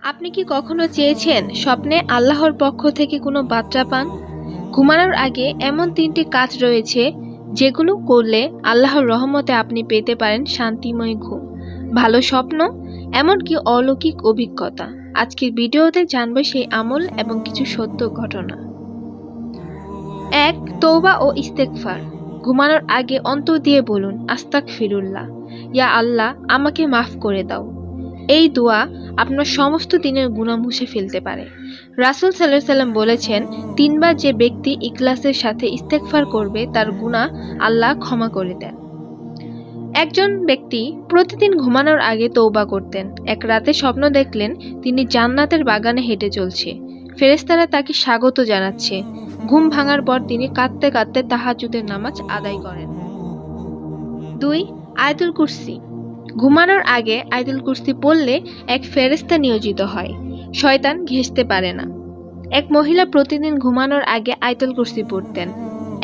আপনি কি কখনো চেয়েছেন স্বপ্নে আল্লাহর পক্ষ থেকে কোনো বার্তা পান? ঘুমানোর আগে এমন 3টি কাজ রয়েছে যেগুলো করলে আল্লাহর রহমতে আপনি পেতে পারেন শান্তিময় ঘুম, ভালো স্বপ্ন, এমনকি অলৌকিক অভিজ্ঞতা। আজকের ভিডিওতে জানবো সেই আমল এবং কিছু সত্য ঘটনা। 1. তওবা ও ইস্তেগফার। ঘুমানোর আগে অন্তর দিয়ে বলুন, আস্তাগফিরুল্লাহ, ইয়া আল্লাহ, আমাকে মাফ করে দাও। এই দোয়া আপনার সমস্ত দিনের গুনাহ মুছে ফেলতে পারে। রাসূল সাল্লাল্লাহু আলাইহি সাল্লাম বলেছেন, 3 বার যে ব্যক্তি ইখলাসের সাথে ইস্তেগফার করবে তার গুনাহ আল্লাহ ক্ষমা করে দেন। একজন ব্যক্তি প্রতিদিন ঘুমানোর আগে তওবা করতেন। এক রাতে স্বপ্ন দেখলেন তিনি জান্নাতের বাগানে হেঁটে চলছে, ফেরেশতারা তাকে স্বাগত জানাচ্ছে। ঘুম ভাঙার পর তিনি কাঁদতে কাঁদতে তাহাজ্জুদের নামাজ আদায় করেন। 2. আয়াতুল কুরসি। ঘুমানোর আগে আয়াতুল কুরসি পড়লে এক ফেরেশতা নিয়োজিত হয়, শয়তান ঘেঁষতে পারে না। এক মহিলা প্রতিদিন ঘুমানোর আগে আয়াতুল কুরসি পড়তেন।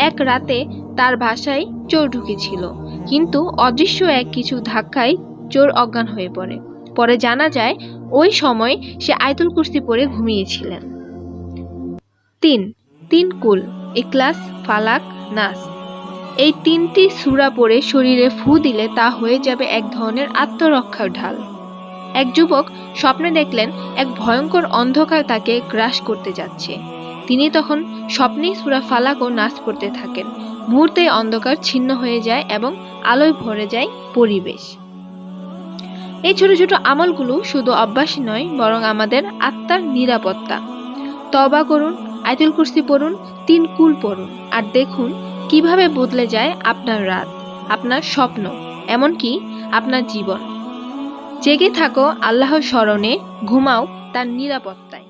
এক রাতে তার বাসায় চোর ঢুকেছিল, কিন্তু অদৃশ্য এক কিছু ধাক্কায় চোর অজ্ঞান হয়ে পড়ে। পরে জানা যায় ওই সময় সে আয়াতুল কুরসি পড়ে ঘুমিয়েছিলেন। 3. কুল, ইখলাস, ফালাক, নাস। এই 3টি সূরা পড়ে শরীরে ফু দিলে তা হয়ে যাবে এক ধরনের আত্মরক্ষার ঢাল। এক যুবক স্বপ্নে দেখলেন এক ভয়ঙ্কর অন্ধকার তাকে গ্রাস করতে যাচ্ছে। তিনি তখন স্বপ্নেই সূরা ফালাক ও নাস পড়তে থাকেন। মুহূর্তেই অন্ধকার ছিন্ন হয়ে যায় এবং আলোয় ভরে যায় পরিবেশ। এই ছোট ছোট আমলগুলো শুধু অভ্যাসই নয়, বরং আমাদের আত্মার নিরাপত্তা। তওবা করুন, আয়াতুল কুরসি পড়ুন, 3 কুল পড়ুন, আর দেখুন কিভাবে বদলে যায় আপনার রাত, আপনার স্বপ্ন, এমনকি আপনার জীবন। জেগে থাকো আল্লাহর স্মরণে, ঘুমাও তার নিরাপত্তায়।